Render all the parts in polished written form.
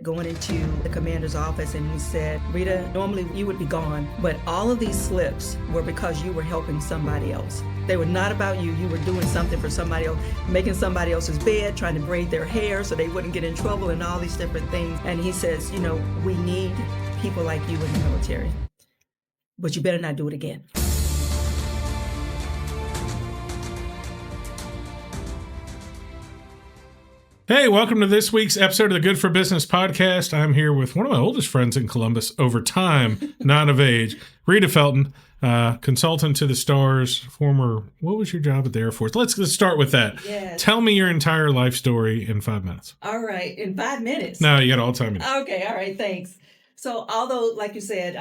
going into the commander's office, and he said, Rita, normally you would be gone, but all of these slips were because you were helping somebody else. They were not about you. You were doing something for somebody else, making somebody else's bed, trying to braid their hair so they wouldn't get in trouble and all these different things. And he says, we need people like you in the military, but you better not do it again. Hey, welcome to this week's episode of the Good for Business podcast. I'm here with one of my oldest friends in Columbus over time, not of age, Rita Felton, consultant to the stars, former, what was your job at the Air Force? Let's start with that. Yes. Tell me your entire life story in 5 minutes. All right, in 5 minutes? No, you got all the time. Okay, all right, thanks. So although, like you said,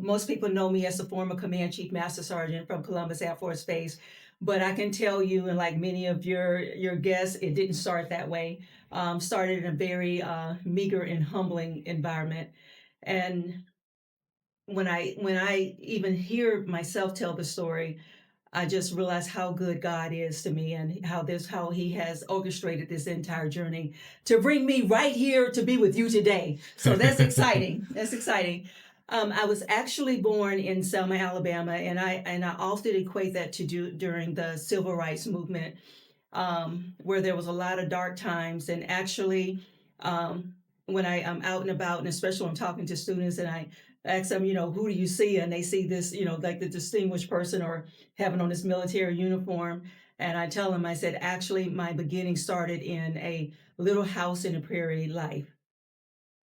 most people know me as the former Command Chief Master Sergeant from Columbus Air Force Base, but I can tell you, and like many of your guests, it didn't start that way. Started in a very meager and humbling environment. And when I even hear myself tell the story, I just realize how good God is to me and how he has orchestrated this entire journey to bring me right here to be with you today. So that's exciting. That's exciting. I was actually born in Selma, Alabama, and I often equate that to during the civil rights movement, where there was a lot of dark times. And actually, when I'm out and about, and especially when I'm talking to students, and I ask them, who do you see? And they see this, like the distinguished person or having on this military uniform. And I tell them, I said, actually, my beginning started in a little house in a prairie life.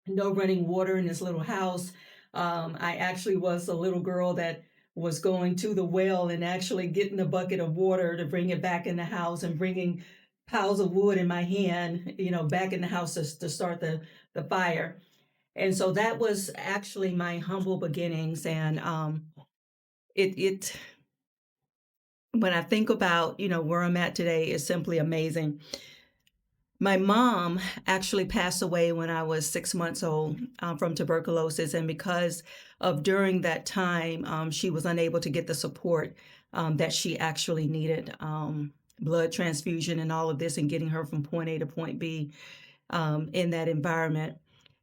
No running water in this little house. I actually was a little girl that was going to the well and actually getting a bucket of water to bring it back in the house and bringing piles of wood in my hand, back in the house to start the fire. And so that was actually my humble beginnings. And it when I think about, where I'm at today is simply amazing. My mom actually passed away when I was 6 months old from tuberculosis. And because of during that time, she was unable to get the support that she actually needed, blood transfusion and all of this, and getting her from point A to point B in that environment.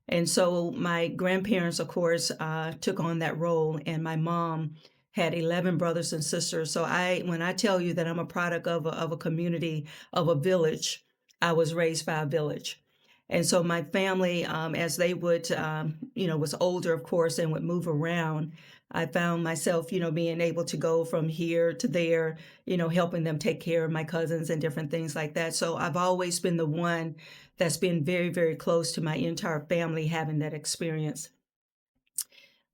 And so my grandparents, of course, took on that role. And my mom had 11 brothers and sisters. So when I tell you that I'm a product of a community, of a village, I was raised by a village. And so my family, as they would, was older, of course, and would move around, I found myself, being able to go from here to there, helping them take care of my cousins and different things like that. So I've always been the one that's been very, very close to my entire family having that experience.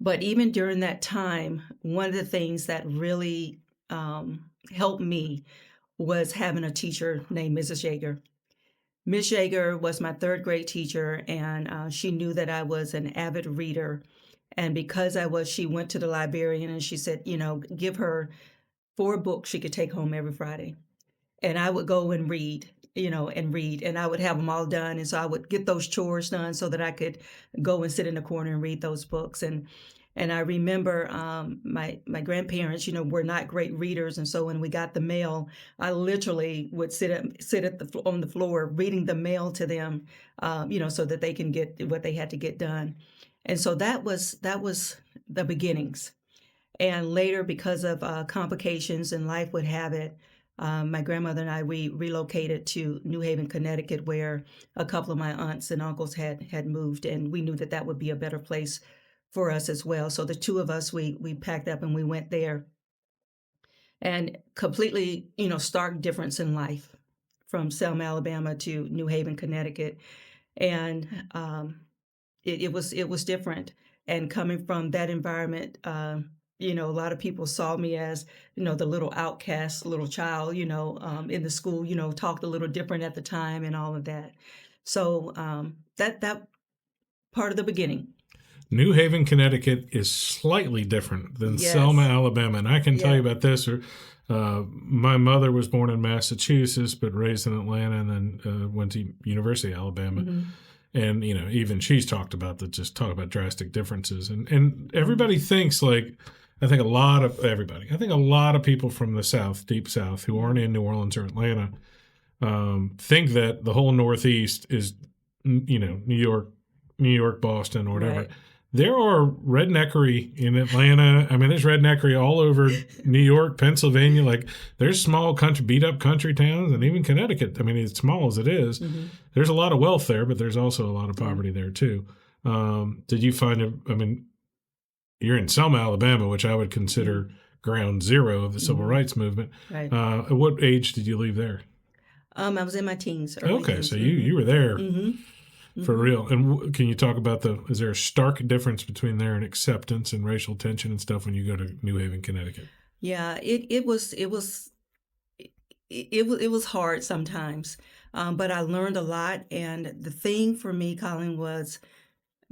But even during that time, one of the things that really helped me was having a teacher named Mrs. Yeager. Miss Yeager was my third grade teacher, and she knew that I was an avid reader. And because she went to the librarian and she said, give her 4 books she could take home every Friday. And I would go and read, and I would have them all done. And so I would get those chores done so that I could go and sit in the corner and read those books. And I remember my grandparents, were not great readers. And so when we got the mail, I literally would sit on the floor reading the mail to them, so that they can get what they had to get done. And so that was the beginnings. And later, because of complications and life would have it, my grandmother and I, we relocated to New Haven, Connecticut, where a couple of my aunts and uncles had moved. And we knew that would be a better place for us as well. So the two of us, we packed up and we went there. And completely, stark difference in life from Selma, Alabama to New Haven, Connecticut. And it was different. And coming from that environment, a lot of people saw me as, the little outcast little child, in the school, talked a little different at the time and all of that. So that part of the beginning. New Haven, Connecticut is slightly different than Yes. Selma, Alabama. And I can tell you about this. My mother was born in Massachusetts, but raised in Atlanta, and then went to University of Alabama. Mm-hmm. And, even she's talked about drastic differences. And everybody thinks I think a lot of people from the South, deep South, who aren't in New Orleans or Atlanta, think that the whole Northeast is, New York, New York, Boston, or whatever. Right. There are redneckery in Atlanta. I mean, there's redneckery all over New York, Pennsylvania. Like, there's small country, beat up country towns, and even Connecticut. I mean, as small as it is, there's a lot of wealth there, but there's also a lot of poverty there too. Did you find it? I mean, you're in Selma, Alabama, which I would consider ground zero of the civil rights movement. Right. At what age did you leave there? I was in my teens. Early Okay, teens. so you were there. Mm-hmm. For real. And can you talk about is there a stark difference between there and acceptance and racial tension and stuff when you go to New Haven, Connecticut? Yeah, it was hard sometimes, but I learned a lot. And the thing for me, Colin, was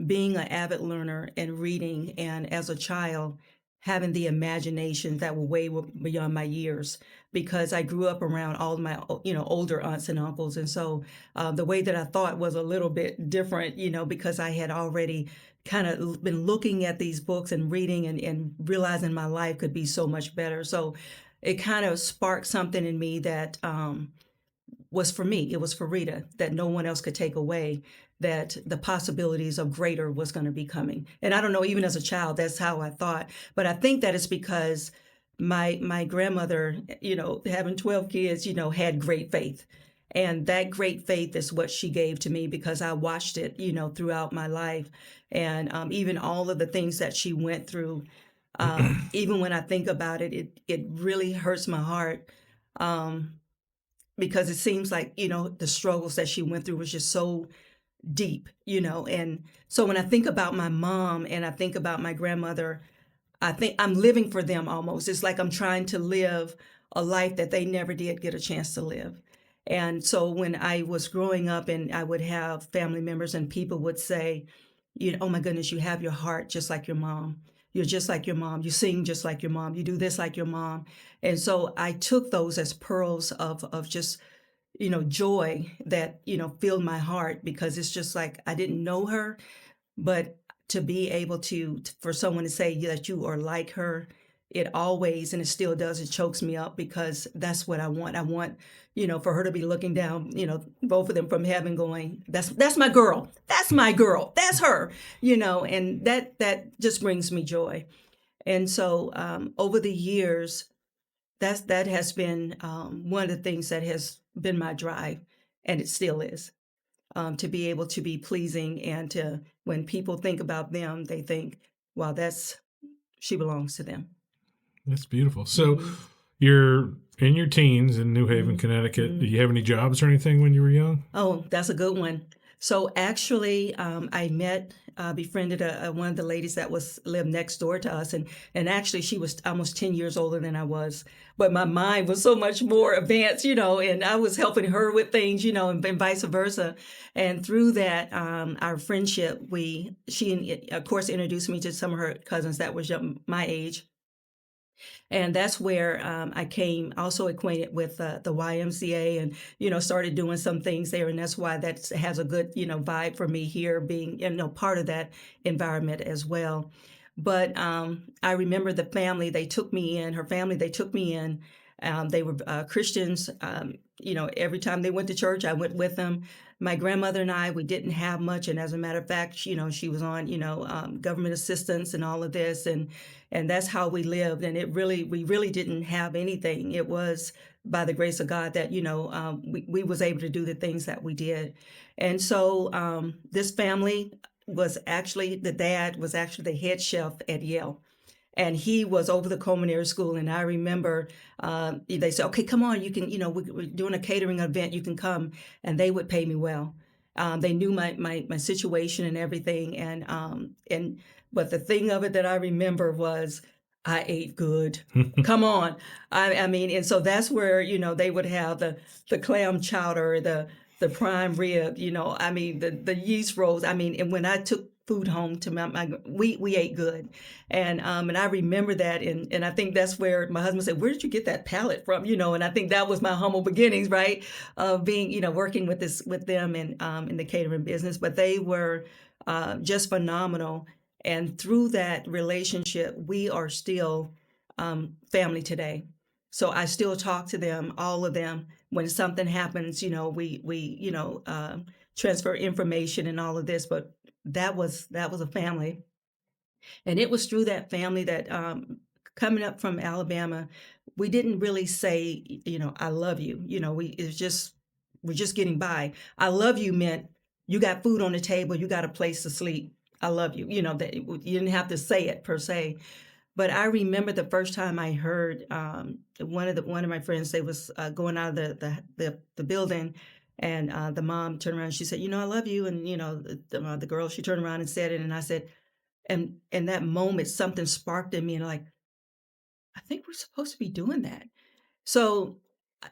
being an avid learner and reading, and as a child, having the imagination that were way beyond my years, because I grew up around all my, older aunts and uncles. And so the way that I thought was a little bit different, because I had already kind of been looking at these books and reading and realizing my life could be so much better. So it kind of sparked something in me that was for me. It was for Rita, that no one else could take away, that the possibilities of greater was going to be coming. And I don't know, even as a child, that's how I thought. But I think that it's because my grandmother, having 12 kids, had great faith. And that great faith is what she gave to me, because I watched it, throughout my life. And even all of the things that she went through, even when I think about it, it really hurts my heart. Because it seems like, the struggles that she went through was just so deep, And so when I think about my mom and I think about my grandmother, I think I'm living for them almost. It's like I'm trying to live a life that they never did get a chance to live. And so when I was growing up and I would have family members and people would say, oh my goodness, you have your heart just like your mom. You're just like your mom. You sing just like your mom. You do this like your mom. And so I took those as pearls of just, joy that, filled my heart, because it's just like I didn't know her, but to be able for someone to say that you are like her, it always, and it still does, it chokes me up, because that's what I want. I want, for her to be looking down, both of them from heaven going, that's my girl. That's my girl. That's her, and that just brings me joy. And so over the years, that has been one of the things that has been my drive, and it still is, to be able to be pleasing, and to, when people think about them, they think, wow, she belongs to them. That's beautiful. So you're in your teens in New Haven, Connecticut. Did you have any jobs or anything when you were young? Oh, that's a good one. So actually, I befriended one of the ladies that lived next door to us, and actually she was almost 10 years older than I was, but my mind was so much more advanced, and I was helping her with things, and vice versa. And through that, our friendship, she of course introduced me to some of her cousins that was my age. And that's where I came also acquainted with the YMCA, and, started doing some things there. And that's why that has a good, vibe for me here, being, part of that environment as well. But I remember the family, they took me in, her family, they took me in. They were Christians. Every time they went to church, I went with them. My grandmother and I, we didn't have much. And as a matter of fact, she was on, government assistance and all of this. And that's how we lived. And we really didn't have anything. It was by the grace of God that, we was able to do the things that we did. And so this family the dad was actually the head chef at Yale. And he was over the culinary school. And I remember they said, okay, come on, you can, we're doing a catering event, you can come. And they would pay me well. They knew my situation and everything. But the thing of it that I remember was I ate good. Come on. I mean, and so that's where, they would have the clam chowder, the prime rib, I mean, the yeast rolls. I mean, and when I took food home to we ate good. And I remember that. And I think that's where my husband said, where did you get that palate from? And I think that was my humble beginnings, right? Of being, working with them and in the catering business. But they were just phenomenal. And through that relationship, we are still family today. So I still talk to them, all of them. When something happens, we transfer information and all of this. But that was a family. And it was through that family that, coming up from Alabama, we didn't really say, "I love you." We're just getting by. "I love you" meant you got food on the table, you got a place to sleep. "I love you." That you didn't have to say it per se. But I remember the first time I heard, one of my friends, they was, going out of the building, and, the mom turned around and she said, "I love you." And, the girl, she turned around and said it, and I said, and in that moment, something sparked in me, and like, I think we're supposed to be doing that. So,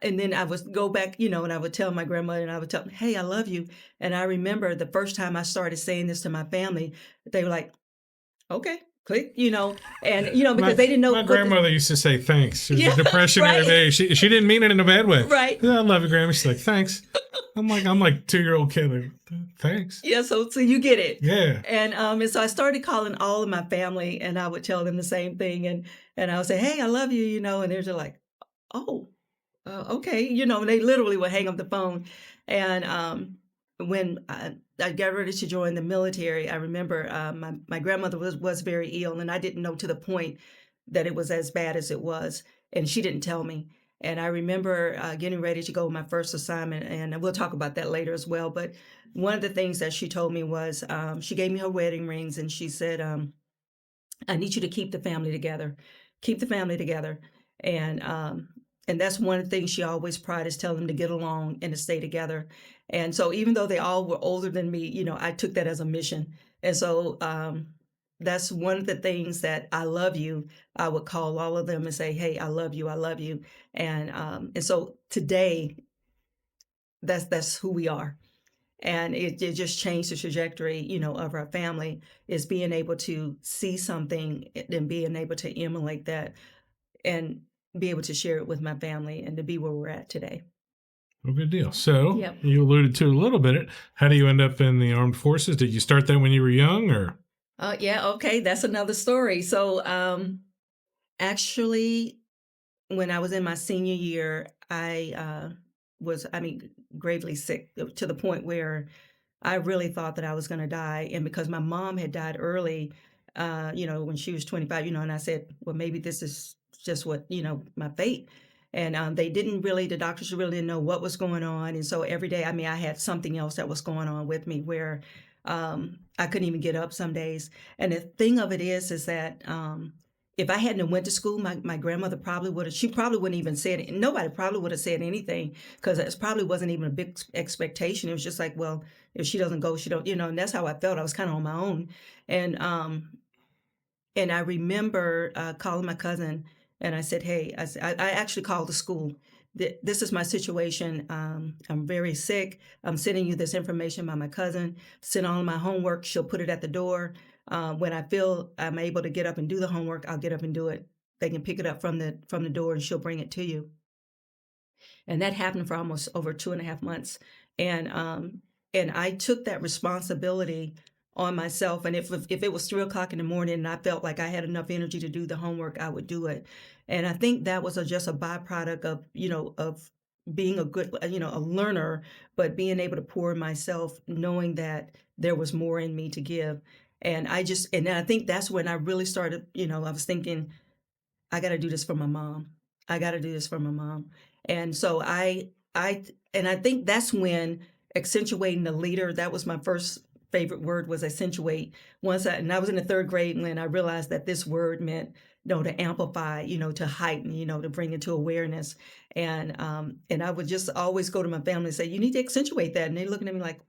and then I would go back, and I would tell my grandmother, and I would tell, "Hey, I love you." And I remember the first time I started saying this to my family, they were like, "Okay, click," and because My they didn't know my what the grandmother used to say thanks. She was a yeah, depression every right, day. She didn't mean it in a bad way. right. "Yeah, I love you, Grandma." She's like, "Thanks." I'm like 2-year-old kid. Like, "Thanks." Yeah, so you get it. Yeah. And so I started calling all of my family, and I would tell them the same thing, and I would say, "Hey, I love you," and they're just like, "Oh, okay," and they literally would hang up the phone. And when I got ready to join the military, I remember my grandmother was very ill, and I didn't know to the point that it was as bad as it was, and she didn't tell me. And I remember getting ready to go my first assignment, and we'll talk about that later as well. But one of the things that she told me was, she gave me her wedding rings, and she said, "I need you to keep the family together. Keep the family together." And that's one of the things she always pride is telling them to get along and to stay together. And so even though they all were older than me, I took that as a mission. And so that's one of the things that "I love you." I would call all of them and say, "Hey, I love you. I love you." And so today, that's who we are. And it just changed the trajectory, of our family, is being able to see something and being able to emulate that and be able to share it with my family and to be where we're at today. Well, good deal. So Yep. you alluded to a little bit. How do you end up in the armed forces? Did you start that when you were young, or? Yeah, okay, that's another story. So, actually, when I was in my senior year, I gravely sick to the point where I really thought that I was gonna die. And because my mom had died early, when she was 25, and I said, "Well, maybe this is just what, my fate." And they didn't really, the doctors really didn't know what was going on. And so every day, I had something else that was going on with me where I couldn't even get up some days. And the thing of it is that if I hadn't have went to school, my grandmother probably would have, she probably wouldn't even said it. Nobody probably would have said anything because it probably wasn't even a big expectation. It was just like, well, if she doesn't go, she don't, and that's how I felt. I was kind of on my own. And I remember calling my cousin, and I said, "Hey," I actually called the school. This is my situation. I'm very sick. I'm sending you this information by my cousin. Send all my homework. She'll put it at the door. When I feel I'm able to get up and do the homework, I'll get up and do it. They can pick it up from the door, and she'll bring it to you. And that happened for almost over 2.5 months. And I took that responsibility on myself. And if it was 3 o'clock in the morning and I felt like I had enough energy to do the homework, I would do it. And I think that was just a byproduct of, of being a good, a learner, but being able to pour in myself, knowing that there was more in me to give. And I think that's when I really started, I was thinking, I got to do this for my mom. I got to do this for my mom. And so I think that's when accentuating the leader, that was my first favorite word, was accentuate. And I was in the third grade when I realized that this word meant, to amplify, to heighten, to bring into awareness. And I would just always go to my family and say, "You need to accentuate that." And they're looking at me like,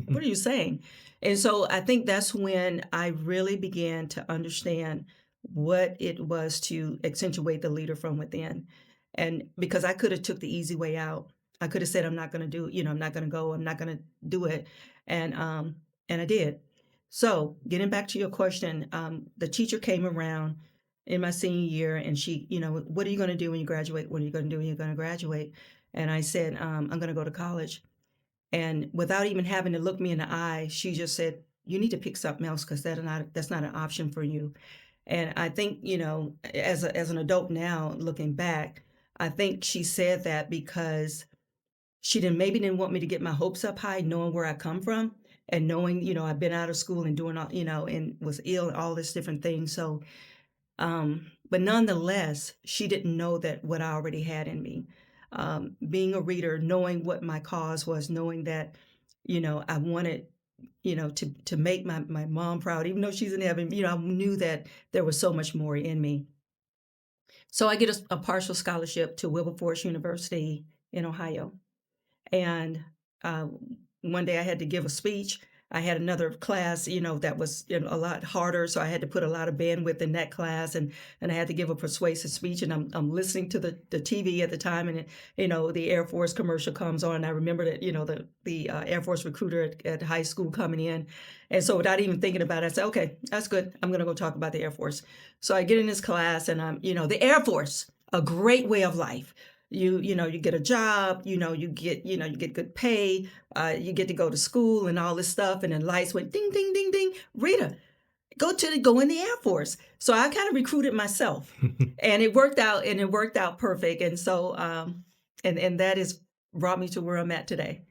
"What are you saying?" And so I think that's when I really began to understand what it was to accentuate the leader from within. And because I could have took the easy way out. I could have said, "I'm not going to do, I'm not going to go, I'm not going to do it." And I did. So getting back to your question, the teacher came around in my senior year, and she, "What are you going to do when you graduate? What are you going to do when you're going to graduate?" And I said, "I'm going to go to college." And without even having to look me in the eye, she just said, "You need to pick something else because that's not an option for you." And I think, as an adult now, looking back, I think she said that because she didn't maybe didn't want me to get my hopes up high, knowing where I come from. and knowing, I've been out of school and doing all, and was ill and all this different things. So, but nonetheless, she didn't know that what I already had in me. Being a reader, knowing what my cause was, knowing that, I wanted, to make my mom proud, even though she's in heaven, I knew that there was so much more in me. So I get a partial scholarship to Wilberforce University in Ohio. And uh, one day I had to give a speech. I had another class, that was a lot harder, so I had to put a lot of bandwidth in that class, and I had to give a persuasive speech. And I'm listening to the TV at the time, and the Air Force commercial comes on. And I remember that the Air Force recruiter at high school coming in, and so without even thinking about it, I said, "Okay, that's good. I'm going to go talk about the Air Force." So I get in this class, and I'm the Air Force, a great way of life. You get a job, you get good pay, you get to go to school and all this stuff. And then lights went ding ding ding ding. Rita, go in the Air Force. So I kind of recruited myself, and it worked out, perfect. And so and that has brought me to where I'm at today.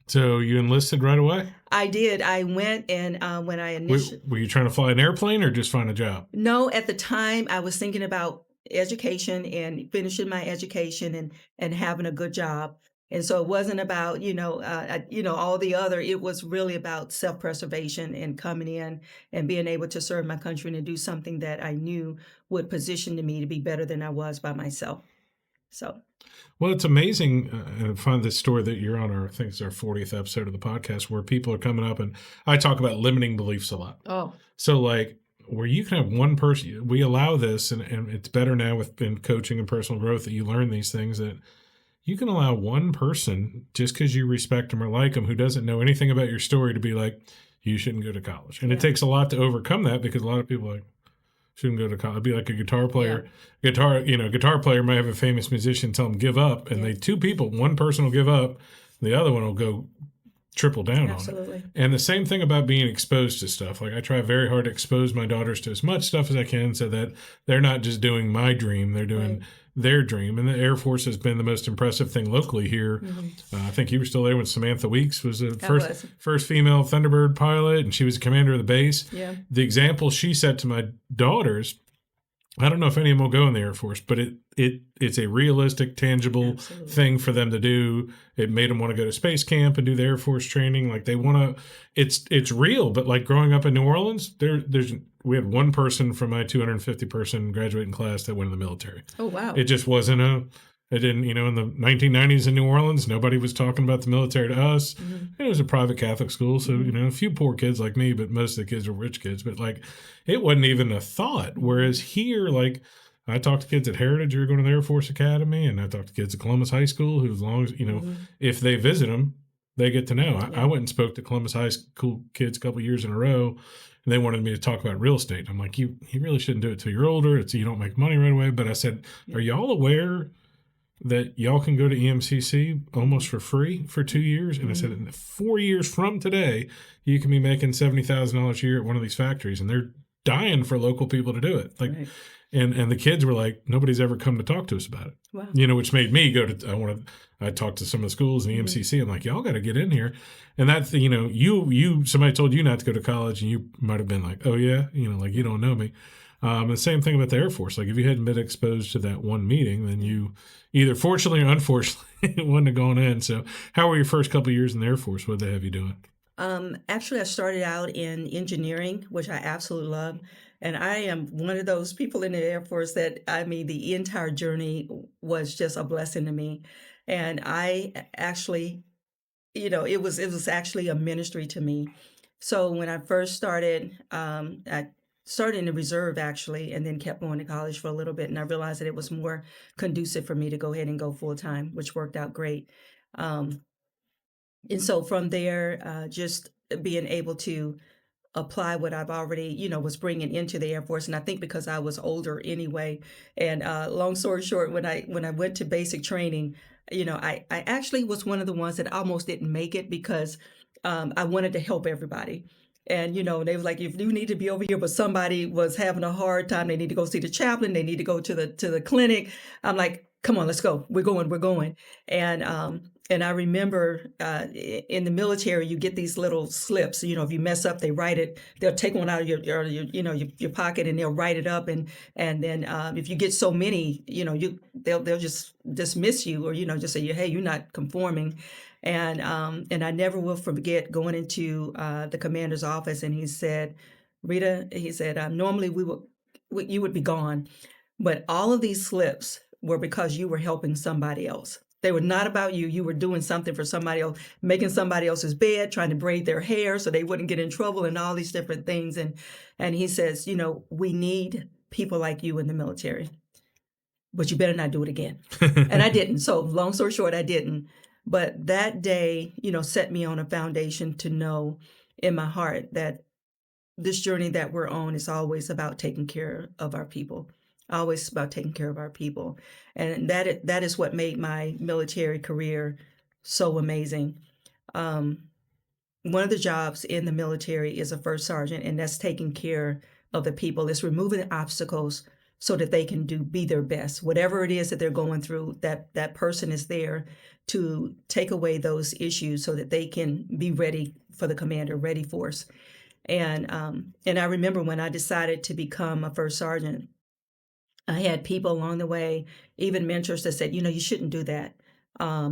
So you enlisted right away? I did. I went, and when I initially were you trying to fly an airplane or just find a job? No, at the time I was thinking about education and finishing my education and having a good job. And so it wasn't about, all the other, it was really about self-preservation and coming in and being able to serve my country and to do something that I knew would position me to be better than I was by myself. So. Well, it's amazing. I find this story that you're on I think it's our 40th episode of the podcast, where people are coming up, and I talk about limiting beliefs a lot. Oh. So like, where you can have one person, we allow this, and it's better now in coaching and personal growth that you learn these things, that you can allow one person, just because you respect them or like them, who doesn't know anything about your story, to be like, you shouldn't go to college. And it takes a lot to overcome that, because a lot of people are like, shouldn't go to college. It'd be like a guitar player. Yeah. Guitar player might have a famous musician tell them give up, and two people, one person will give up, the other one will go triple down Absolutely. on it. And the same thing about being exposed to stuff. Like, I try very hard to expose my daughters to as much stuff as I can, so that they're not just doing my dream, they're doing their dream. And the Air Force has been the most impressive thing locally here. Mm-hmm. I think you were still there when Samantha Weeks was the first female Thunderbird pilot, and she was the commander of the base. Yeah. The example she set to my daughters, I don't know if any of them will go in the Air Force, but it's a realistic, tangible thing for them to do. It made them want to go to space camp and do the Air Force training. Like, they want to, it's real. But like, growing up in New Orleans, we had one person from my 250 person graduating class that went in the military. Oh, wow. It just wasn't it didn't, in the 1990s in New Orleans, nobody was talking about the military to us. Mm-hmm. It was a private Catholic school. So, a few poor kids like me, but most of the kids were rich kids. But like, it wasn't even a thought. Whereas here, like, I talk to kids at Heritage who are going to the Air Force Academy, and I talk to kids at Columbus High School who, as long as, if they visit them, they get to know. I went and spoke to Columbus High School kids a couple of years in a row, and they wanted me to talk about real estate. I'm like, you really shouldn't do it till you're older. You don't make money right away. But I said, are y'all aware that y'all can go to EMCC almost for free for 2 years? And I said, in 4 years from today, you can be making $70,000 a year at one of these factories, and they're dying for local people to do it. Like, and the kids were like, nobody's ever come to talk to us about it. Wow. Which made me go to, I talked to some of the schools in the EMCC. I'm like, y'all got to get in here. And that's, somebody told you not to go to college, and you might have been like, oh yeah, like, you don't know me. The same thing about the Air Force. Like, if you hadn't been exposed to that one meeting, then you either fortunately or unfortunately wouldn't have gone in. So how were your first couple of years in the Air Force? What did they have you doing? Actually, I started out in engineering, which I absolutely love. And I am one of those people in the Air Force that, the entire journey was just a blessing to me. And I actually, it was actually a ministry to me. So when I first started, I started in the reserve, actually, and then kept going to college for a little bit. And I realized that it was more conducive for me to go ahead and go full time, which worked out great. And so from there, just being able to apply what I've already, was bringing into the Air Force. And I think because I was older anyway, and long story short, when I went to basic training, I actually was one of the ones that almost didn't make it, because I wanted to help everybody. And, they was like, if you need to be over here, but somebody was having a hard time, they need to go see the chaplain, they need to go to the clinic. I'm like, come on, let's go. We're going. And And I remember in the military, you get these little slips. If you mess up, they write it. They'll take one out of your pocket and they'll write it up. And then if you get so many, they'll just dismiss you, or just say, hey, you're not conforming. And I never will forget going into the commander's office, and he said, Rita, he said, normally you would be gone, but all of these slips were because you were helping somebody else. They were not about you. You were doing something for somebody else, making somebody else's bed, trying to braid their hair so they wouldn't get in trouble, and all these different things. And he says, we need people like you in the military, but you better not do it again. And I didn't. So long story short, I didn't. But that day, set me on a foundation to know in my heart that this journey that we're on is always about taking care of our people. Always about taking care of our people. And that is what made my military career so amazing. One of the jobs in the military is a first sergeant, and that's taking care of the people. It's removing the obstacles so that they can be their best. Whatever it is that they're going through, that person is there to take away those issues so that they can be ready for the commander, ready force. And I remember when I decided to become a first sergeant, I had people along the way, even mentors, that said, you shouldn't do that,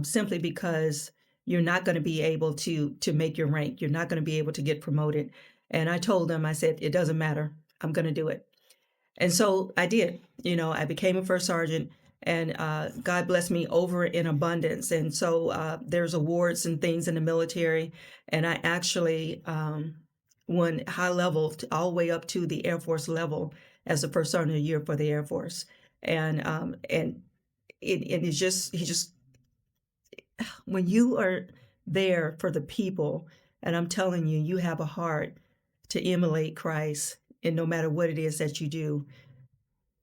simply because you're not going to be able to make your rank. You're not going to be able to get promoted. And I told them, I said, it doesn't matter. I'm going to do it. And so I did. I became a first sergeant, and God blessed me over in abundance. And so there's awards and things in the military, and I actually won high level all the way up to the Air Force level as the first sergeant of the year for the Air Force. And it's just when you are there for the people, and I'm telling you, you have a heart to emulate Christ, and no matter what it is that you do,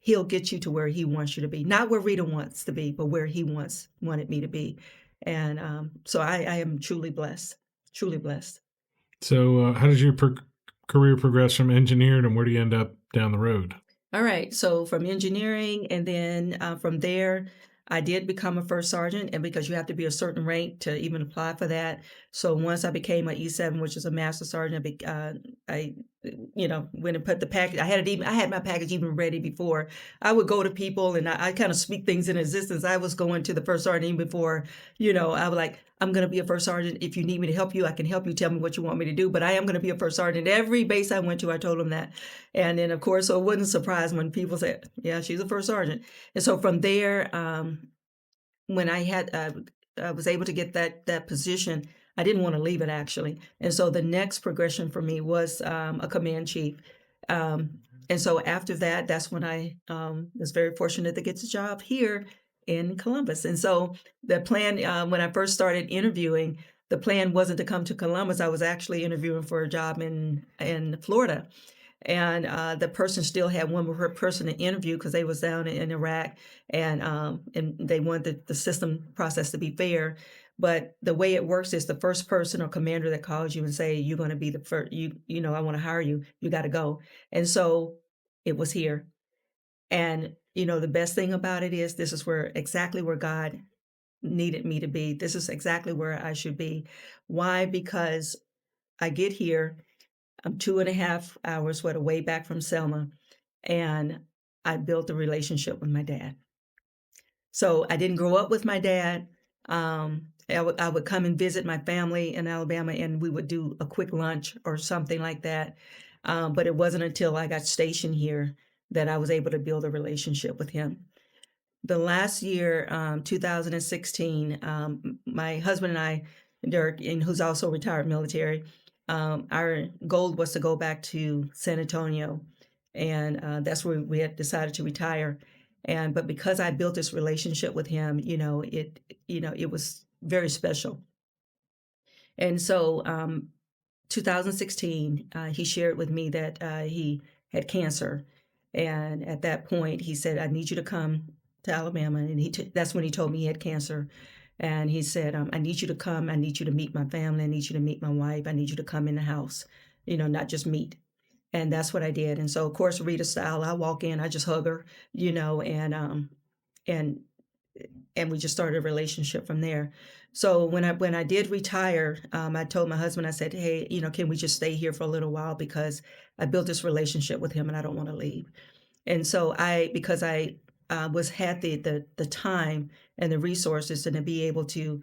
he'll get you to where he wants you to be. Not where Rita wants to be, but where he wanted me to be. And so I am truly blessed, truly blessed. So how did your career progress from engineer, and where do you end up down the road? All right. So from engineering, and then from there, I did become a first sergeant, and because you have to be a certain rank to even apply for that. So once I became an E7, which is a master sergeant, I went and put the package. I had my package even ready before I would go to people, and I kind of speak things in existence. I was going to the first sergeant even before, I was like, I'm going to be a first sergeant. If you need me to help you, I can help you. Tell me what you want me to do. But I am going to be a first sergeant. Every base I went to, I told them that. And then, of course, so it wasn't a surprise when people said, yeah, she's a first sergeant. And so from there, when I was able to get that position, I didn't want to leave it, actually. And so the next progression for me was a command chief. And so after that, that's when I was very fortunate to get the job here in Columbus. And so the plan, when I first started interviewing, the plan wasn't to come to Columbus. I was actually interviewing for a job in Florida. And the person still had one more person to interview because they was down in Iraq, and they wanted the system process to be fair. But the way it works is the first person or commander that calls you and say, you're going to be the first, I want to hire you, you got to go. And so it was here. And, the best thing about it is this is exactly where God needed me to be. This is exactly where I should be. Why? Because I get here, I'm 2.5 hours away back from Selma, and I built a relationship with my dad. So I didn't grow up with my dad. I would come and visit my family in Alabama, and we would do a quick lunch or something like that. But it wasn't until I got stationed here that I was able to build a relationship with him. The last year, 2016, my husband and I, Dirk, and who's also retired military, our goal was to go back to San Antonio, and that's where we had decided to retire. But because I built this relationship with him, it was very special. And so 2016, he shared with me that he had cancer. And at that point, he said, I need you to come to Alabama. And that's when he told me he had cancer. And he said, I need you to come. I need you to meet my family. I need you to meet my wife. I need you to come in the house, not just meet. And that's what I did. And so, of course, Rita style, I walk in, I just hug her, and and we just started a relationship from there. So when I did retire, I told my husband, I said, hey, can we just stay here for a little while, because I built this relationship with him and I don't want to leave. And so because I had the time and the resources and to be able to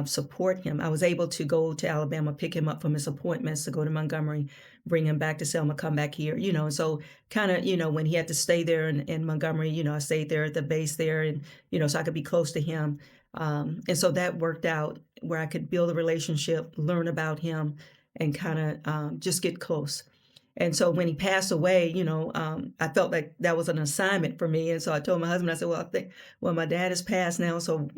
support him, I was able to go to Alabama, pick him up from his appointments, to go to Montgomery, bring him back to Selma, come back here, and so kind of, when he had to stay there in Montgomery, I stayed there at the base there, and, so I could be close to him. And so that worked out where I could build a relationship, learn about him, and kind of just get close. And so when he passed away, I felt like that was an assignment for me. And so I told my husband, I said, well, my dad has passed now. So,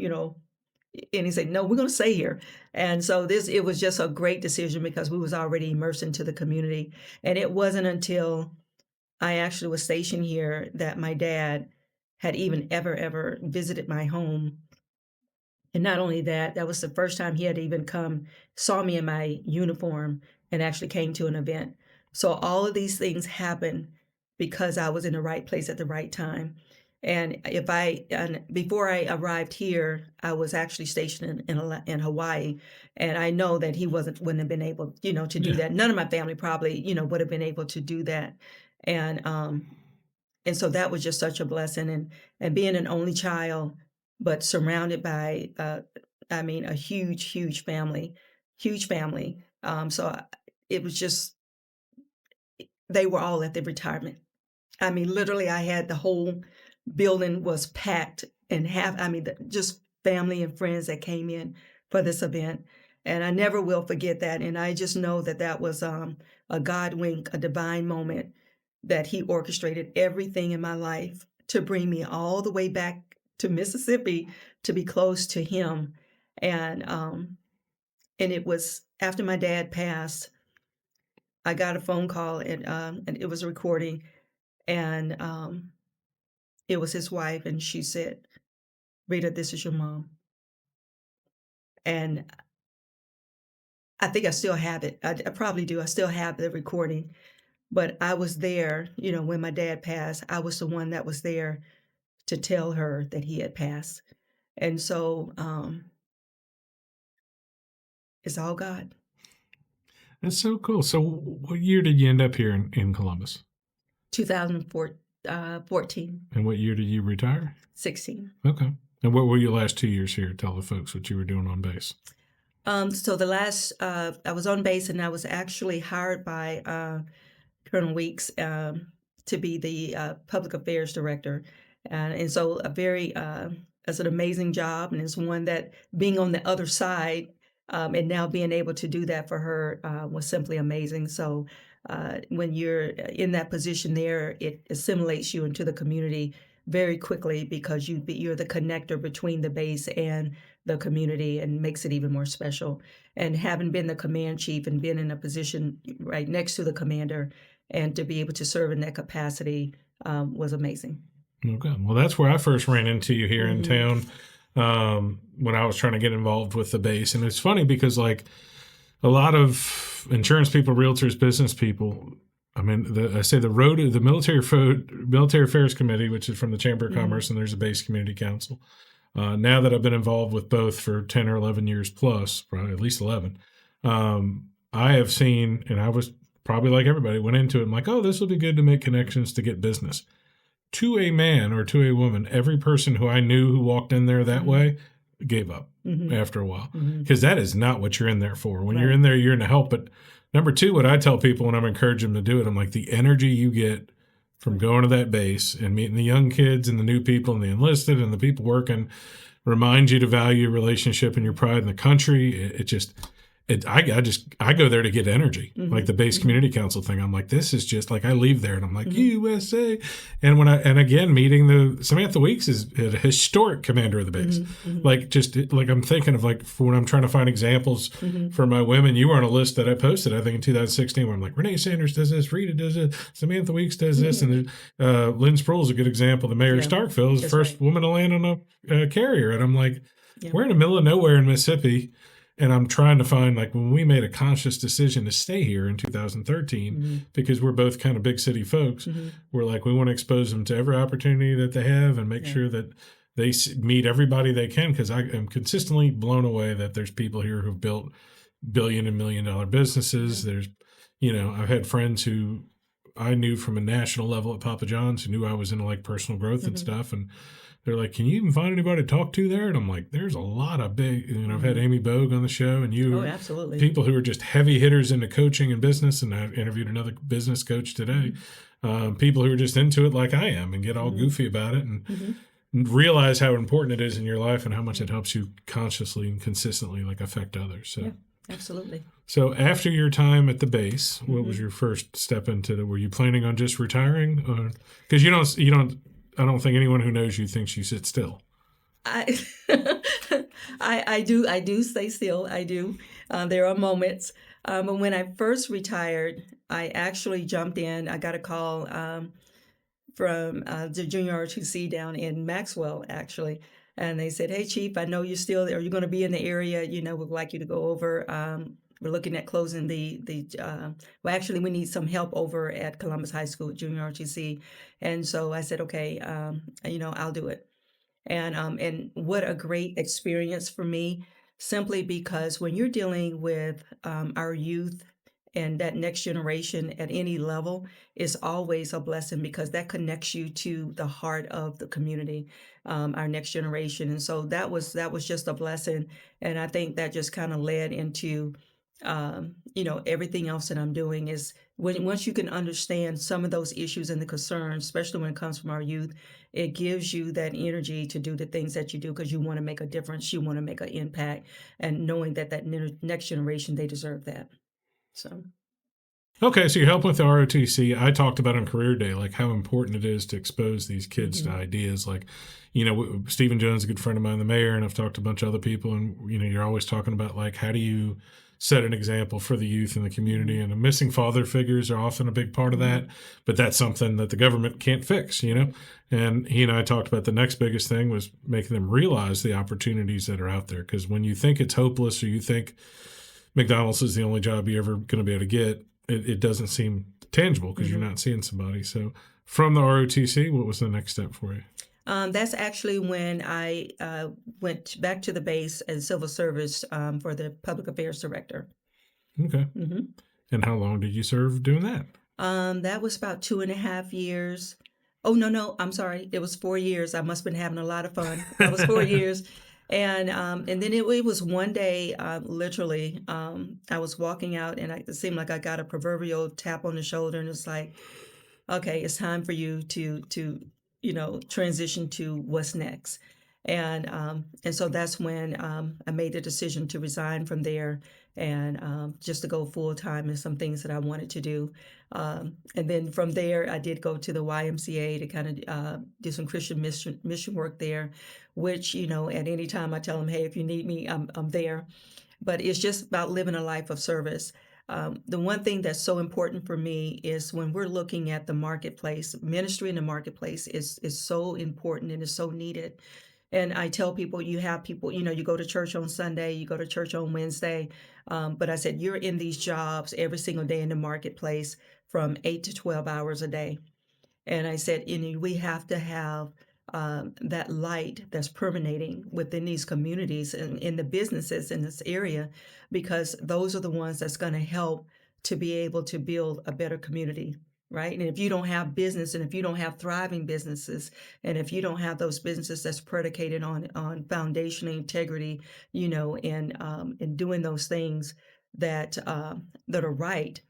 and he said, no, we're going to stay here. And so it was just a great decision, because we was already immersed into the community. And it wasn't until I actually was stationed here that my dad had even ever visited my home. And not only that, that was the first time he had even saw me in my uniform, and actually came to an event. So all of these things happened because I was in the right place at the right time. And before I arrived here, I was actually stationed in Hawaii, and I know that he wouldn't have been able, to do that. None of my family probably, would have been able to do that. And so that was just such a blessing, and being an only child, but surrounded by, a huge family. So it was just, they were all at the retirement. Literally, I had the whole building was packed, and just family and friends that came in for this event. And I never will forget that. And I just know that was a God wink, a divine moment, that he orchestrated everything in my life to bring me all the way back to Mississippi to be close to him. And it was after my dad passed, I got a phone call, and it was a recording, and it was his wife, and she said, Rita, this is your mom. And I think I still have it. I probably do. I still have the recording. But I was there, when my dad passed. I was the one that was there to tell her that he had passed. And so it's all God. That's so cool. So what year did you end up here in Columbus? 2014. And what year did you retire? 16. Okay. And what were your last 2 years here? Tell the folks what you were doing on base. So the last, I was on base, and I was actually hired by Colonel Weeks to be the public affairs director. And so it's an amazing job, and it's one that, being on the other side, and now being able to do that for her was simply amazing. So when you're in that position there, it assimilates you into the community very quickly, because you're the connector between the base and the community, and makes it even more special. And having been the command chief and been in a position right next to the commander, and to be able to serve in that capacity was amazing. Okay. Well, that's where I first ran into you here in town, when I was trying to get involved with the base. And it's funny because, like, a lot of insurance people, realtors, business people, the Military Affairs Committee, which is from the Chamber of Commerce, and there's a base community council. Now that I've been involved with both for 10 or 11 years plus, probably at least 11, I have seen, and I was probably like everybody, went into it, I'm like, oh, this will be good to make connections to get business. To a man or to a woman, every person who I knew who walked in there that way gave up after a while, because that is not what you're in there for. When you're in there, you're in to help. But number two, what I tell people when I'm encouraging them to do it, I'm like, the energy you get from going to that base and meeting the young kids and the new people and the enlisted and the people working reminds you to value your relationship and your pride in the country. I go there to get energy, like the base community council thing. I'm like, this is just like, I leave there and I'm like, USA. And again, meeting Samantha Weeks is a historic commander of the base. I'm thinking of, like, for when I'm trying to find examples for my women, you were on a list that I posted, I think in 2016, where I'm like, Renee Sanders does this, Rita does it, Samantha Weeks does this. And Lynn Sproul is a good example. The mayor of Starkville is the first woman to land on a carrier. And I'm like, we're in the middle of nowhere in Mississippi. And I'm trying to find, like, when we made a conscious decision to stay here in 2013, because we're both kind of big city folks, we're like, we want to expose them to every opportunity that they have and make sure that they meet everybody they can, because I am consistently blown away that there's people here who've built billion and million dollar businesses. Mm-hmm. There's, I've had friends who I knew from a national level at Papa John's who knew I was into like personal growth and Mm-hmm. stuff. And they're like, can you even find anybody to talk to there? And I'm like, there's a lot of big, I've had Amy Bogue on the show, and Oh, absolutely. people who are just heavy hitters into coaching and business. And I interviewed another business coach today. People who are just into it like I am and get all goofy about it and realize how important it is in your life and how much it helps you consciously and consistently like affect others. So. Yeah, absolutely. So after your time at the base, what was your first step into it? Were you planning on just retiring? Because I don't think anyone who knows you thinks you sit still. I I do stay still. I do. There are moments. But when I first retired, I actually jumped in. I got a call from the junior ROTC down in Maxwell, actually. And they said, hey, Chief, I know you're still there. You're going to be in the area. We'd like you to go over. We're looking at closing well, actually, we need some help over at Columbus High School, junior ROTC. And so I said, okay, I'll do it. And what a great experience for me, simply because when you're dealing with our youth and that next generation at any level, is always a blessing, because that connects you to the heart of the community, our next generation. And so that was just a blessing. And I think that just kind of led into everything else that I'm doing. Is once you can understand some of those issues and the concerns, especially when it comes from our youth, it gives you that energy to do the things that you do, because you want to make a difference, you want to make an impact, and knowing that next generation, they deserve that. So. Okay, so you're helping with the ROTC. I talked about on Career Day, like how important it is to expose these kids to ideas. Like, Stephen Jones, a good friend of mine, the mayor, and I've talked to a bunch of other people, and, you're always talking about, like, how do you set an example for the youth in the community? And the missing father figures are often a big part of that, but that's something that the government can't fix, And he and I talked about the next biggest thing was making them realize the opportunities that are out there. Because when you think it's hopeless, or you think McDonald's is the only job you're ever going to be able to get, it doesn't seem tangible because you're not seeing somebody. So from the ROTC, what was the next step for you? That's actually when I went back to the base as civil service for the public affairs director. Okay. And how long did you serve doing that? That was about 2.5 years. Oh, no, I'm sorry. It was 4 years. I must have been having a lot of fun. That was 4 years. And then it was one day, literally, I was walking out, and it seemed like I got a proverbial tap on the shoulder, and it's like, okay, it's time for you to transition to what's next. And so that's when I made the decision to resign from there, and just to go full time in some things that I wanted to do. And then from there, I did go to the YMCA to kind of do some Christian mission work there, which, at any time I tell them, hey, if you need me, I'm there. But it's just about living a life of service. The one thing that's so important for me is when we're looking at the marketplace, ministry in the marketplace is so important and is so needed. And I tell people, you have people, you go to church on Sunday, you go to church on Wednesday. But I said, you're in these jobs every single day in the marketplace from 8 to 12 hours a day. And I said, we have to have that light that's permeating within these communities and in the businesses in this area, because those are the ones that's going to help to be able to build a better community, right? And if you don't have business, and if you don't have thriving businesses, and if you don't have those businesses that's predicated on foundational integrity, and doing those things that are right,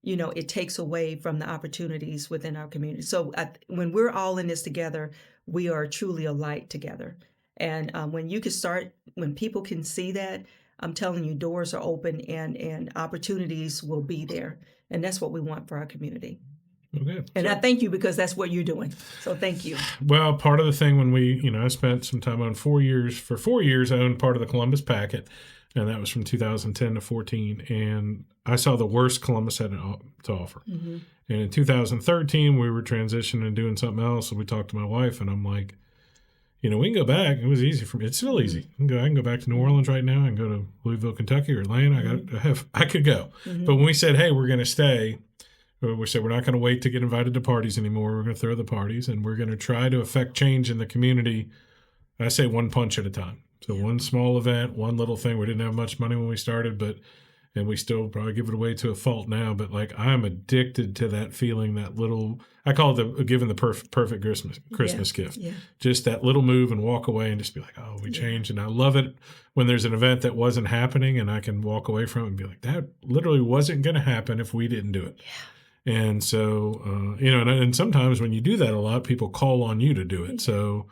it takes away from the opportunities within our community. So when we're all in this together, we are truly a light together. And when people can see that, I'm telling you, doors are open, and opportunities will be there. And that's what we want for our community. Okay. And I thank you, because that's what you're doing. So thank you. Well, part of the thing when I spent some time on 4 years. For 4 years, I owned part of the Columbus Packet, and that was from 2010 to 14. And I saw the worst Columbus had to offer. And in 2013, we were transitioning and doing something else. So we talked to my wife, and I'm like, we can go back. It was easy for me. It's still easy. I can go back to New Orleans right now. I can go to Louisville, Kentucky, or Atlanta. I could go. But when we said, hey, we're going to stay, we said we're not going to wait to get invited to parties anymore. We're going to throw the parties, and we're going to try to affect change in the community I say one punch at a time. So one small event, one little thing. We didn't have much money when we started, and we still probably give it away to a fault now. But like I'm addicted to that feeling, that little. I call it giving the perfect Christmas gift. Yeah. Just that little move and walk away and just be like, oh, we changed. And I love it when there's an event that wasn't happening and I can walk away from it and be like, that literally wasn't going to happen if we didn't do it. Yeah. And so, and sometimes when you do that a lot, people call on you to do it. So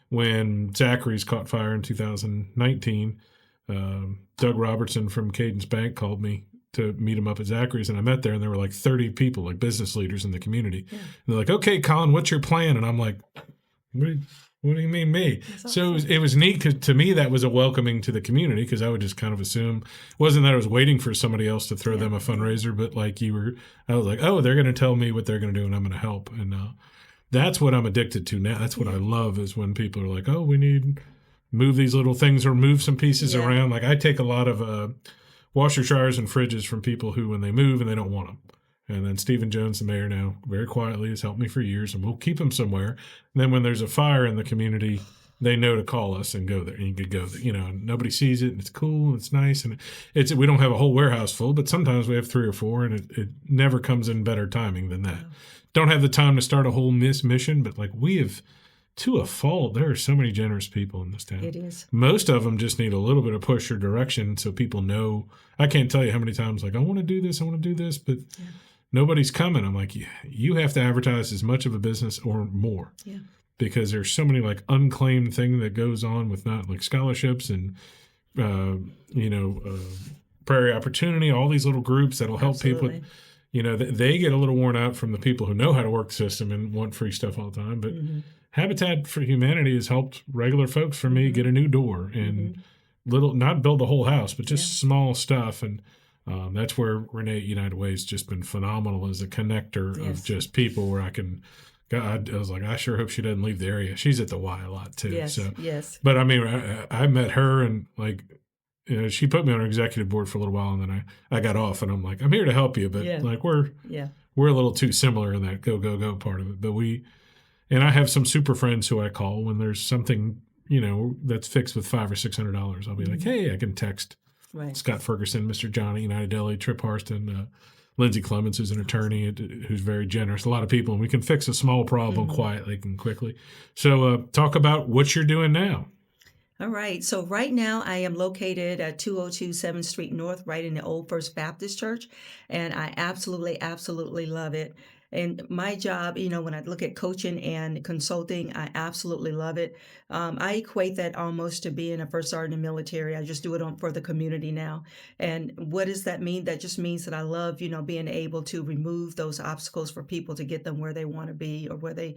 when Zachary's caught fire in 2019, Doug Robertson from Cadence Bank called me to meet him up at Zachary's, and I met there, and there were like 30 people, like business leaders in the community. Yeah. And they're like, "Okay, Colin, what's your plan?" And I'm like, "What do you mean me?" So it was neat because to me that was a welcoming to the community, because I would just kind of assume it wasn't that I was waiting for somebody else to throw them a fundraiser, but like I was like, "Oh, they're going to tell me what they're going to do, and I'm going to help." And that's what I'm addicted to now. That's what I love, is when people are like, "Oh, we need move these little things or move some pieces around." Like I take a lot of washer dryers and fridges from people who, when they move and they don't want them. And then Stephen Jones, the mayor now, very quietly has helped me for years, and we'll keep them somewhere. And then when there's a fire in the community, they know to call us and go there. And you could go there, and nobody sees it, and it's cool, and it's nice, and we don't have a whole warehouse full, but sometimes we have 3 or 4, and it never comes in better timing than that. Don't have the time to start a whole mission, but like we have, to a fault, there are so many generous people in this town. It is. Most of them just need a little bit of push or direction so people know. I can't tell you how many times, like, I want to do this, but nobody's coming. I'm like, you have to advertise as much of a business or more. Yeah. Because there's so many like unclaimed thing that goes on with not like scholarships and, Prairie Opportunity, all these little groups that'll help people. They get a little worn out from the people who know how to work the system and want free stuff all the time. But Habitat for Humanity has helped regular folks for me get a new door and not build the whole house, but just small stuff. And that's where Renee at United Way has just been phenomenal as a connector of just people where I was like, I sure hope she doesn't leave the area. She's at the Y a lot too. Yes. But I mean, I met her and like, she put me on her executive board for a little while, and then I got off, and I'm like, I'm here to help you, but like we're a little too similar in that go part of it. But and I have some super friends who I call when there's something, that's fixed with $500 or $600. I'll be like, hey, I can text Scott Ferguson, Mr. Johnny, United Deli, Trip Harston, Lindsay Clements, who's an attorney who's very generous. A lot of people, and we can fix a small problem quietly and quickly. So talk about what you're doing now. All right. So right now I am located at 202 7th Street North, right in the old First Baptist Church. And I absolutely, absolutely love it. And my job, when I look at coaching and consulting, I absolutely love it. I equate that almost to being a first sergeant in the military. I just do it for the community now. And what does that mean? That just means that I love, being able to remove those obstacles for people to get them where they want to be, or where they,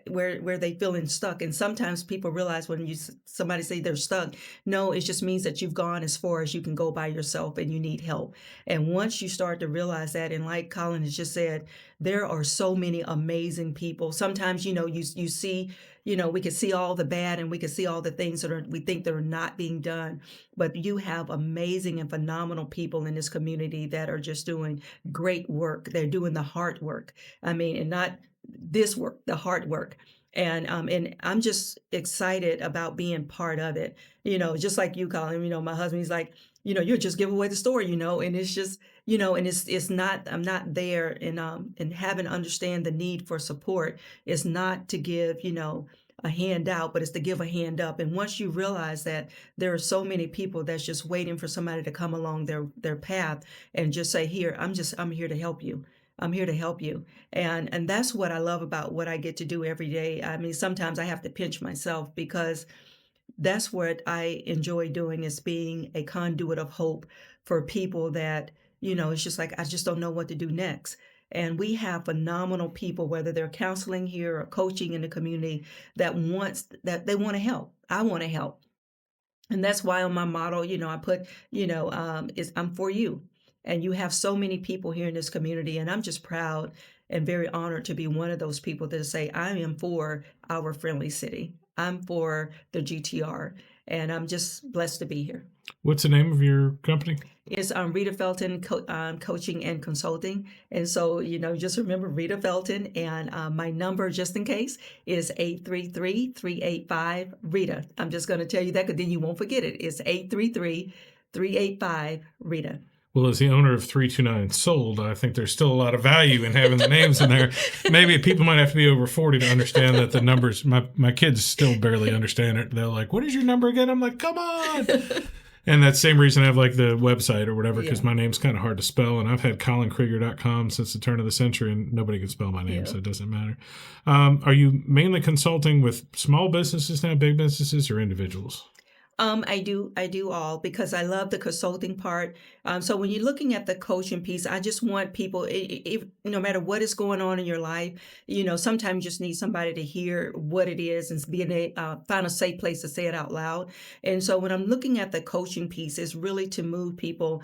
where they feeling stuck. And sometimes people realize when somebody say they're stuck, no, it just means that you've gone as far as you can go by yourself and you need help. And once you start to realize that, and like Colin has just said, there are so many amazing people. Sometimes, you see, we can see all the bad and we can see all the things we think that are not being done. But you have amazing and phenomenal people in this community that are just doing great work. They're doing the hard work. I mean, and not this work, the hard work. And I'm just excited about being part of it. Just like you, Colin, my husband, he's like, you'll just give away the store, and it's just, and it's not, I'm not there and having to understand the need for support. It's not to give, a handout, but it's to give a hand up. And once you realize that there are so many people that's just waiting for somebody to come along their path and just say, here, I'm here to help you. I'm here to help you. And that's what I love about what I get to do every day. I mean, sometimes I have to pinch myself because that's what I enjoy doing, is being a conduit of hope for people that, it's just like, I just don't know what to do next. And we have phenomenal people, whether they're counseling here or coaching in the community, that they want to help. I want to help. And that's why on my motto, I put, is I'm for you. And you have so many people here in this community, and I'm just proud and very honored to be one of those people that say, I am for our friendly city. I'm for the GTR, and I'm just blessed to be here. What's the name of your company? It's Rita Felton Coaching and Consulting. And so, just remember Rita Felton. And my number, just in case, is 833-385-RITA. I'm just going to tell you that because then you won't forget it. It's 833-385-RITA. Well, as the owner of 329 Sold, I think there's still a lot of value in having the names in there. Maybe people might have to be over 40 to understand that the numbers, my kids still barely understand it. They're like, what is your number again? I'm like, come on. And that's the same reason I have like the website or whatever, because my name's kind of hard to spell. And I've had ColinKrieger.com since the turn of the century, and nobody can spell my name, so it doesn't matter. Are you mainly consulting with small businesses now, big businesses, or individuals? I do all because I love the consulting part. So when you're looking at the coaching piece, I just want people, no matter what is going on in your life, sometimes you just need somebody to hear what it is and find a safe place to say it out loud. And so when I'm looking at the coaching piece, it's really to move people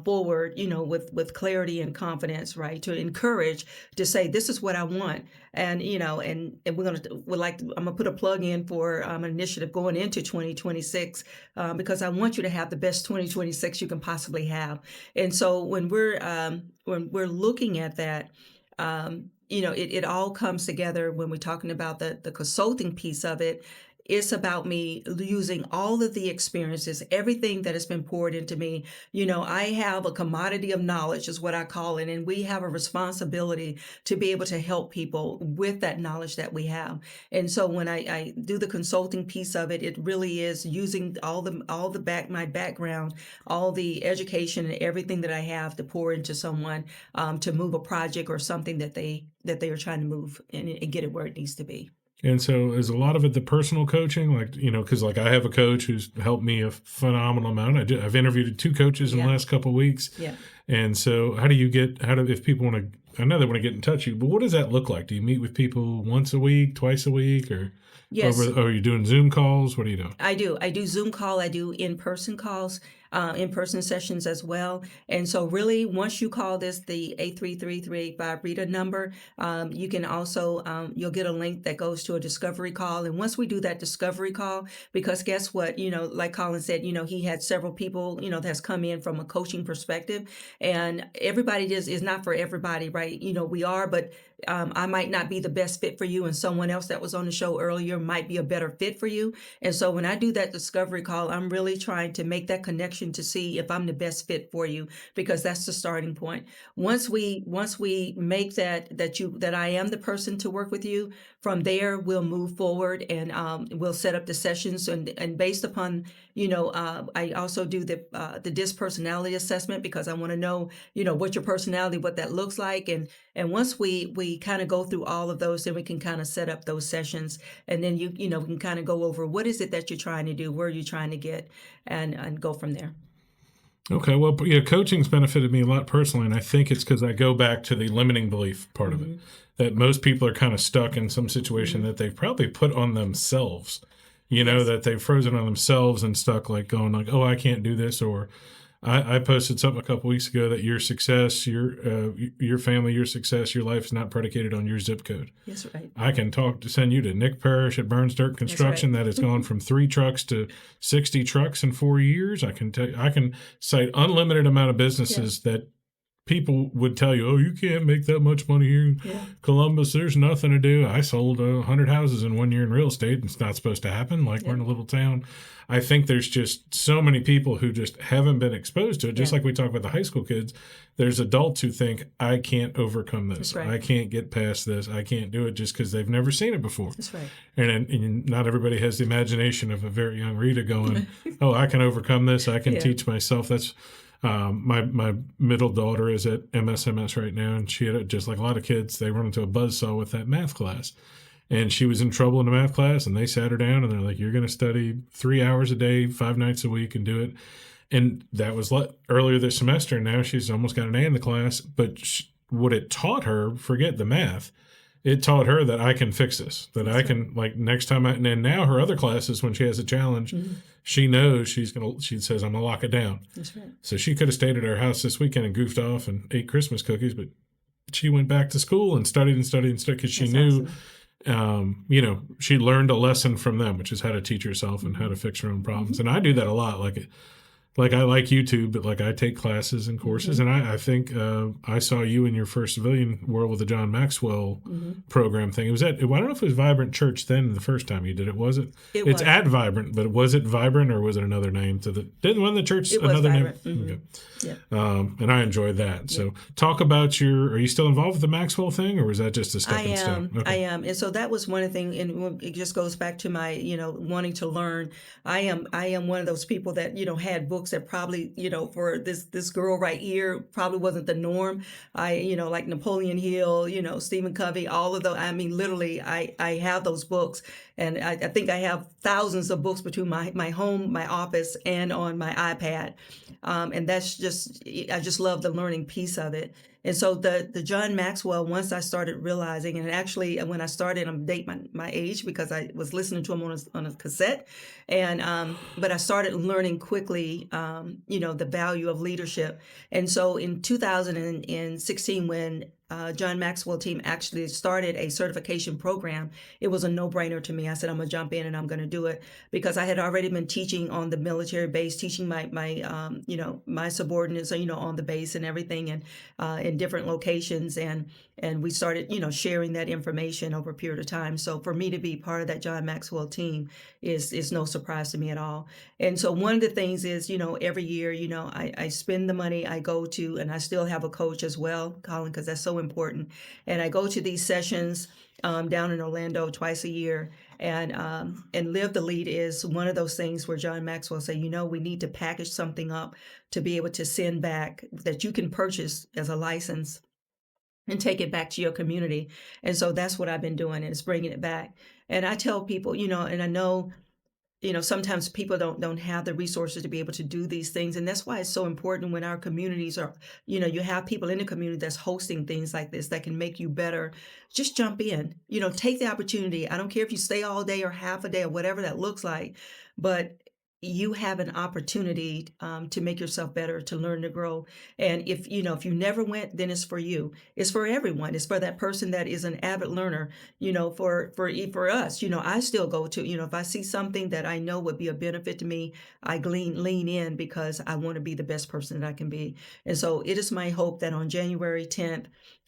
forward, with clarity and confidence, right? To encourage, to say, this is what I want. And, and I'm gonna put a plug in for an initiative going into 2026 because I want you to have the best 2026 you can possibly have. And so when we're looking at that, it all comes together when we're talking about the consulting piece of it. It's about me using all of the experiences, everything that has been poured into me. I have a commodity of knowledge is what I call it. And we have a responsibility to be able to help people with that knowledge that we have. And so when I do the consulting piece of it, it really is using my background, all the education and everything that I have to pour into someone to move a project or something that they are trying to move and get it where it needs to be. And so is a lot of it the personal coaching? Like, because like I have a coach who's helped me a phenomenal amount. I've interviewed 2 coaches in the last couple of weeks. Yeah. And so if people want to, I know they want to get in touch with you, but what does that look like? Do you meet with people once a week, twice a week, or yes, are you doing Zoom calls? What are you doing? I do Zoom call. I do in-person calls. In-person sessions as well. And so really, once you call the 833-385-RITA number, you can also, you'll get a link that goes to a discovery call. And once we do that discovery call, because guess what, like Colin said, he had several people, that's come in from a coaching perspective, and everybody is not for everybody, right? We are, but I might not be the best fit for you, and someone else that was on the show earlier might be a better fit for you. And so when I do that discovery call, I'm really trying to make that connection to see if I'm the best fit for you, because that's the starting point. Once we make that I am the person to work with you, from there we'll move forward and we'll set up the sessions and based upon I also do the DISC personality assessment, because I want to know what your personality, what that looks like, and once we kind of go through all of those, then we can kind of set up those sessions, and then we can kind of go over what is it that you're trying to do, where are you trying to get, and go from there. Okay, well, coaching's benefited me a lot personally, and I think it's because I go back to the limiting belief part of it, that most people are kind of stuck in some situation that they've probably put on themselves, that they've frozen on themselves and stuck like going like, oh, I can't do this, or I posted something a couple weeks ago that your success, your family, your success, your life is not predicated on your zip code. That's right. I can send you to Nick Parrish at Burns Dirt Construction. That has gone from 3 trucks to 60 trucks in 4 years. I can cite unlimited amount of businesses that people would tell you, oh, you can't make that much money here in Columbus. There's nothing to do. I sold 100 houses in 1 year in real estate. It's not supposed to happen. We're in a little town. I think there's just so many people who just haven't been exposed to it. Just like we talk about the high school kids, there's adults who think, I can't overcome this. Right. I can't get past this. I can't do it, just because they've never seen it before. That's right. And not everybody has the imagination of a very young Rita going, oh, I can overcome this. I can teach myself. That's my middle daughter is at MSMS right now, and she had, just like a lot of kids, they run into a buzzsaw with that math class. And she was in trouble in the math class, and they sat her down, and they're like, you're going to study 3 hours a day, 5 nights a week, and do it. And that was earlier this semester, and now she's almost got an A in the class. But what it taught her, forget the math, it taught her that I can fix this, that I can, next time and now her other classes, when she has a challenge, she knows she says, I'm going to lock it down. That's right. So she could have stayed at our house this weekend and goofed off and ate Christmas cookies, but she went back to school and studied because she knew, awesome. She learned a lesson from them, which is how to teach herself and how to fix her own problems. And I do that a lot. like I like YouTube, but like I take classes and courses, and I think I saw you in your first civilian world with the John Maxwell program thing. It was at, I don't know if it was Vibrant Church then the first time you did it, was it? It's was at Vibrant, but was it Vibrant or was it another name to the? Didn't one of the church it was another Vibrant. name? Okay. Yeah. And I enjoyed that. So talk about are you still involved with the Maxwell thing, or was that just a stepping stone? I am. And so that was one of the things, and it just goes back to my, wanting to learn. I am one of those people that, had books that probably, for this girl right here probably wasn't the norm. Like Napoleon Hill, Stephen Covey, all of those. I mean, literally, I have those books. And I think I have thousands of books between my home, my office, and on my iPad. And that's just, I just love the learning piece of it. And so the John Maxwell, once I started realizing, and actually when I started, I'm dating my age because I was listening to him on a cassette, and but I started learning quickly, the value of leadership. And so in 2016, when John Maxwell team actually started a certification program, it was a no-brainer to me. I said, I'm gonna jump in and I'm gonna do it because I had already been teaching on the military base, teaching my subordinates, on the base and everything, and in different locations, and we started, sharing that information over a period of time. So for me to be part of that John Maxwell team is no surprise to me at all. And so one of the things is, every year, I spend the money, I go to, and I still have a coach as well, Colin, because that's so important. And I go to these sessions down in Orlando twice a year. And Live the Lead is one of those things where John Maxwell say, we need to package something up to be able to send back that you can purchase as a license and take it back to your community. And so that's what I've been doing, and it's bringing it back. And I tell people, and I know, sometimes people don't have the resources to be able to do these things. And that's why it's so important when our communities are, you have people in the community that's hosting things like this that can make you better. Just jump in, take the opportunity. I don't care if you stay all day or half a day or whatever that looks like, but you have an opportunity to make yourself better, to learn, to grow. And if you never went, then it's for you. It's for everyone. It's for that person that is an avid learner. For us, I still go to, if I see something that I know would be a benefit to me, I lean in because I want to be the best person that I can be. And so it is my hope that on January 10th,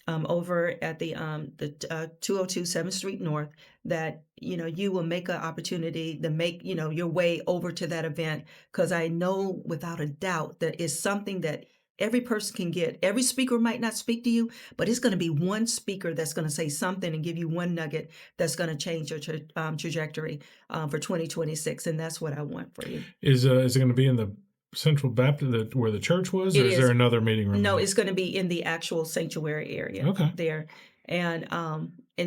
over at the 202 7th Street North, that you will make an opportunity to make your way over to that event, because I know without a doubt that it's something that every person can get. Every speaker might not speak to you, but it's going to be one speaker that's going to say something and give you one nugget that's going to change your trajectory for 2026, and that's what I want for you. Is it going to be in the Central Baptist, where the church was, or is there another meeting room? No, it's going to be in the actual sanctuary area there. And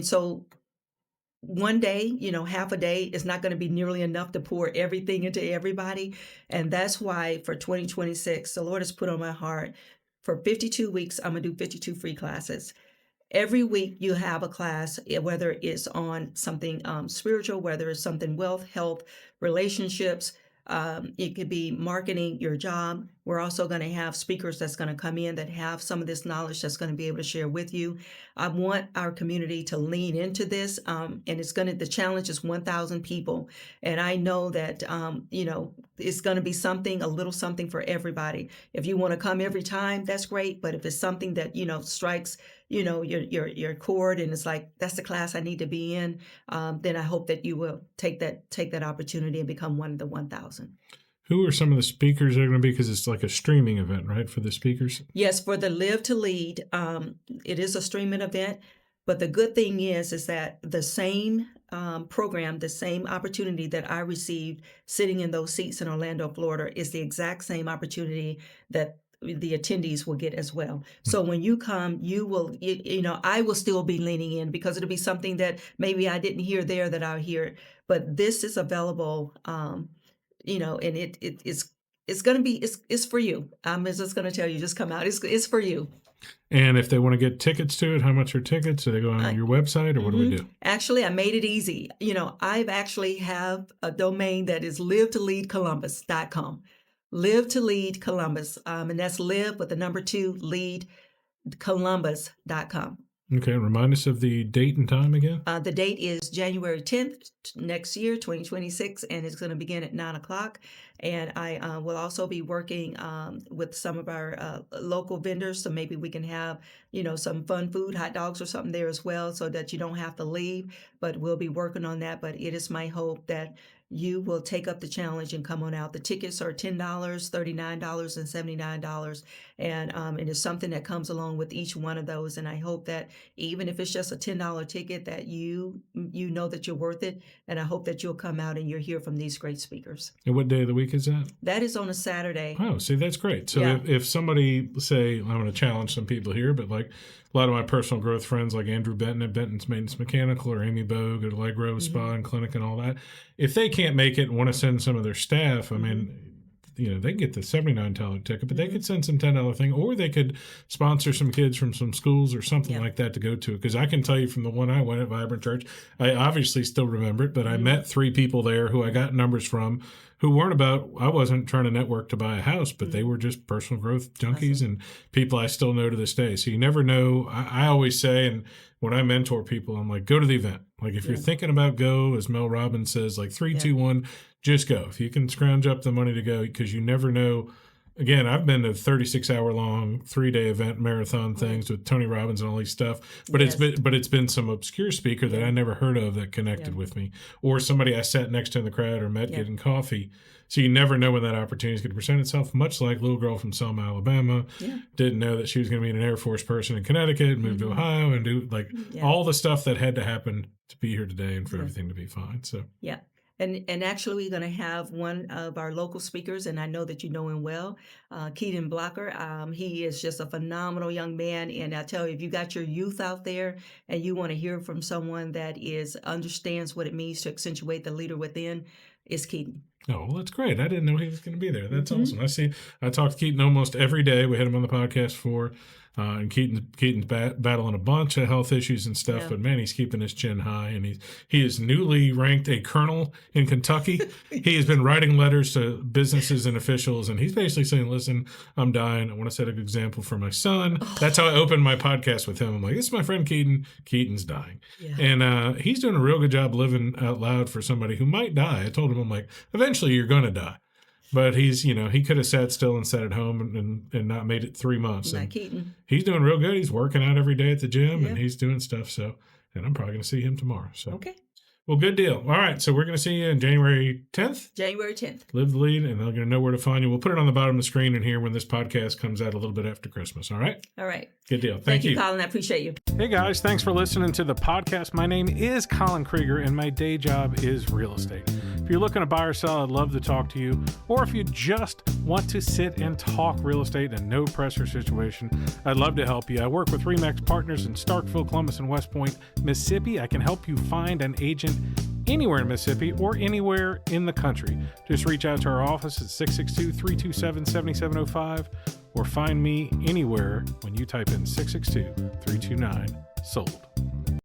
so one day, half a day is not going to be nearly enough to pour everything into everybody. And that's why for 2026, the Lord has put on my heart, for 52 weeks, I'm going to do 52 free classes. Every week you have a class, whether it's on something spiritual, whether it's something wealth, health, relationships. It could be marketing your job. We're also going to have speakers that's going to come in that have some of this knowledge that's going to be able to share with you. I want our community to lean into this, and the challenge is 1,000 people. And I know that, it's going to be a little something for everybody. If you want to come every time, that's great. But if it's something that, strikes, your chord, and it's like, that's the class I need to be in, then I hope that you will take that opportunity and become one of the 1,000. Who are some of the speakers that are going to be? Because it's like a streaming event, right, for the speakers? Yes, for the Live to Lead, it is a streaming event. But the good thing is that the same program, the same opportunity that I received sitting in those seats in Orlando, Florida, is the exact same opportunity that the attendees will get as well. So when you come, you will, I will still be leaning in, because it'll be something that maybe I didn't hear there that I'll hear. But this is available, and it's going to be, it's for you. I'm just going to tell you, just come out. It's for you. And if they want to get tickets to it, how much are tickets? Do they go on your website, or what do we do? Actually, I made it easy. I've actually have a domain that is live2leadcolumbus.com. Live to Lead Columbus. And that's live with the number 2, lead, Columbus.com. Okay, remind us of the date and time again. The date is January 10th next year, 2026, and it's going to begin at 9 o'clock. And I will also be working with some of our local vendors, so maybe we can have, some fun food, hot dogs or something there as well, so that you don't have to leave. But we'll be working on that. But it is my hope that you will take up the challenge and come on out. The tickets are $10, $39, and $79. And it is something that comes along with each one of those. And I hope that even if it's just a $10 ticket, that you know that you're worth it. And I hope that you'll come out and you'll hear from these great speakers. And what day of the week is that? That is on a Saturday. Oh, see, that's great. So Yeah. if somebody, say, I'm going to challenge some people here, but like a lot of my personal growth friends like Andrew Benton at Benton's Maintenance Mechanical or Amy Bogue at Allegro Spa and Clinic and all that, if they can't make it and want to send some of their staff, I mean, they can get the $79 ticket, but they could send some $10 thing, or they could sponsor some kids from some schools or something like that to go to. Because I can tell you from the one I went at Vibrant Church, I obviously still remember it, but I met 3 people there who I got numbers from who weren't I wasn't trying to network to buy a house, but they were just personal growth junkies and people I still know to this day. So you never know. I always say, and when I mentor people, I'm like, go to the event. Like if you're thinking about go, as Mel Robbins says, like 3, 2, 1, just go. If you can scrounge up the money to go, because you never know. Again, I've been to 36-hour-long, 3-day event marathon things with Tony Robbins and all these stuff. But it's been some obscure speaker that I never heard of that connected with me, or somebody I sat next to in the crowd or met getting coffee. So you never know when that opportunity is going to present itself. Much like little girl from Selma, Alabama, didn't know that she was going to meet an Air Force person in Connecticut, moved to Ohio, and do all the stuff that had to happen to be here today and for everything to be fine. So And actually, we're going to have one of our local speakers, and I know that you know him well, Keaton Blocker. He is just a phenomenal young man, and I tell you, if you got your youth out there and you want to hear from someone that understands what it means to accentuate the leader within, it's Keaton. Oh, well, that's great. I didn't know he was going to be there. That's awesome. I talk to Keaton almost every day. We had him on the podcast before. And Keaton's battling a bunch of health issues and stuff, but man, he's keeping his chin high, and he is newly ranked a colonel in Kentucky. He has been writing letters to businesses and officials, and he's basically saying, listen, I'm dying. I want to set a good example for my son. That's how I opened my podcast with him. I'm like, this is my friend Keaton. Keaton's dying. Yeah. And he's doing a real good job living out loud for somebody who might die. I told him, I'm like, eventually you're going to die. But he's, he could have sat still and sat at home and not made it 3 months. Not Keaton. He's doing real good. He's working out every day at the gym and he's doing stuff. So, and I'm probably going to see him tomorrow. So, okay. Well, good deal. All right. So we're going to see you on January 10th. January 10th. Live the Lead, and they're going to know where to find you. We'll put it on the bottom of the screen in here when this podcast comes out a little bit after Christmas. All right? All right. Good deal. Thank you, Colin. I appreciate you. Hey, guys. Thanks for listening to the podcast. My name is Colin Krieger, and my day job is real estate. If you're looking to buy or sell, I'd love to talk to you. Or if you just want to sit and talk real estate in a no-pressure situation, I'd love to help you. I work with RE/MAX Partners in Starkville, Columbus, and West Point, Mississippi. I can help you find an agent anywhere in Mississippi or anywhere in the country. Just reach out to our office at 662-327-7705 or find me anywhere when you type in 662-329-SOLD.